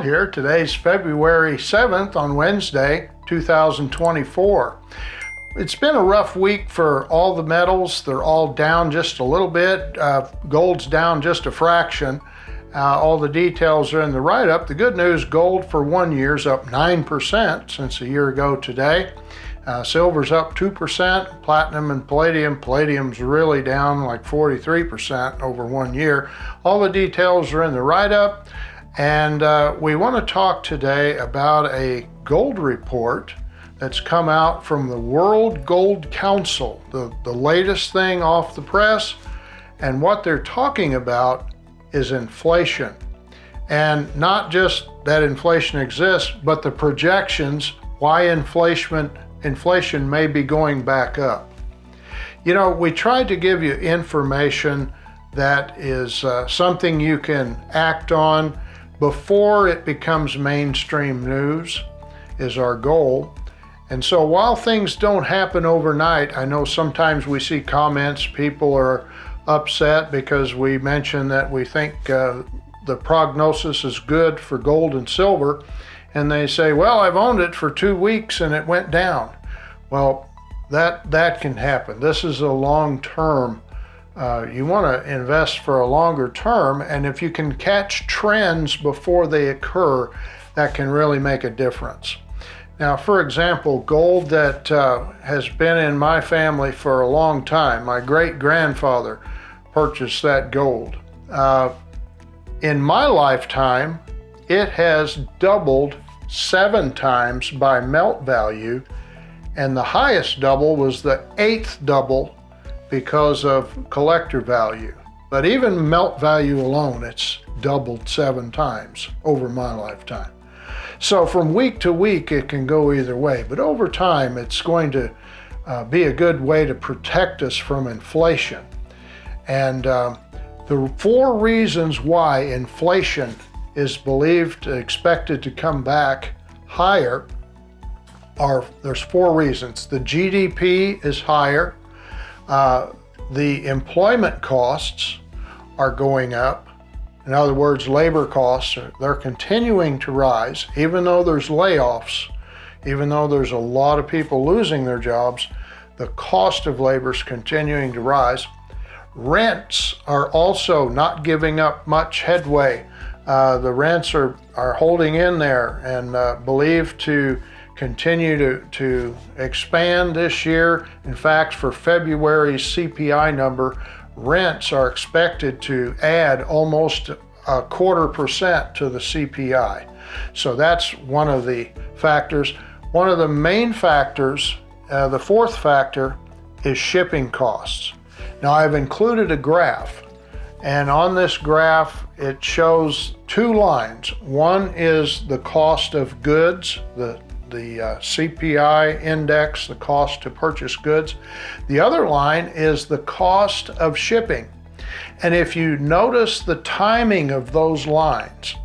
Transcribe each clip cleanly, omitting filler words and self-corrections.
here. Today's February 7th on Wednesday, 2024. It's been a rough week for all the metals. They're all down just a little bit. Gold's down just a fraction. All the details are in the write-up. The good news, gold for 1 year is up 9% since a year ago today. Silver's up 2%. Platinum and palladium's really down like 43% over 1 year. All the details are in the write-up. And we want to talk today about a gold report that's come out from the World Gold Council, the latest thing off the press. And what they're talking about is inflation. And not just that inflation exists, but the projections why inflation may be going back up. You know, we tried to give you information that is something you can act on before it becomes mainstream news, is our goal. And so while things don't happen overnight, I know sometimes we see comments, people are upset because we mention that we think the prognosis is good for gold and silver, and they say, well, I've owned it for 2 weeks and it went down. Well, that can happen. This is a long term. You want to invest for a longer term, and if you can catch trends before they occur, that can really make a difference. Now, for example, gold that has been in my family for a long time, my great-grandfather purchased that gold. In my lifetime, it has doubled 7 times by melt value, and the highest double was the 8th double because of collector value. But even melt value alone, it's doubled 7 times over my lifetime. So from week to week, it can go either way, but over time, it's going to be a good way to protect us from inflation. And the 4 reasons why inflation is expected to come back higher there's 4 reasons. The GDP is higher, the employment costs are going up. In other words, labor costs, they're continuing to rise, even though there's layoffs, even though there's a lot of people losing their jobs, the cost of labor is continuing to rise. Rents are also not giving up much headway. The rents are holding in there and believed to continue to expand this year. In fact, for February's CPI number, rents are expected to add almost 0.25% to the CPI. So that's one of the factors. One of the main factors, the 4th factor, is shipping costs. Now, I've included a graph, and on this graph, it shows 2 lines. One is the cost of goods, the CPI index, the cost to purchase goods. The other line is the cost of shipping. And if you notice the timing of those lines,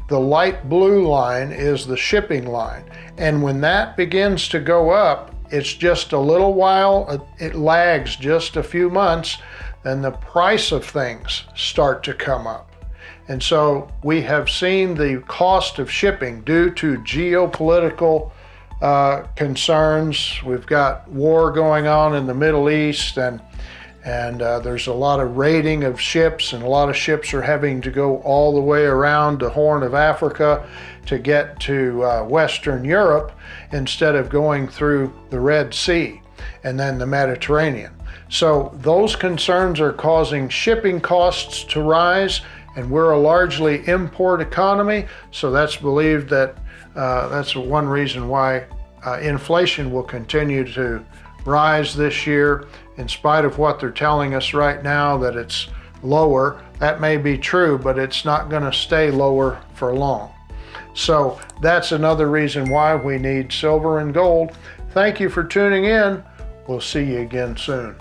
the light blue line is the shipping line. And when that begins to go up, it's just a little while, it lags just a few months, then the price of things start to come up. And so we have seen the cost of shipping due to geopolitical concerns. We've got war going on in the Middle East, and there's a lot of raiding of ships, and a lot of ships are having to go all the way around the Horn of Africa to get to Western Europe instead of going through the Red Sea and then the Mediterranean. So those concerns are causing shipping costs to rise, and we're a largely import economy, so that's believed that that's one reason why inflation will continue to rise this year, in spite of what they're telling us right now that it's lower. That may be true, but it's not going to stay lower for long. So that's another reason why we need silver and gold. Thank you for tuning in. We'll see you again soon.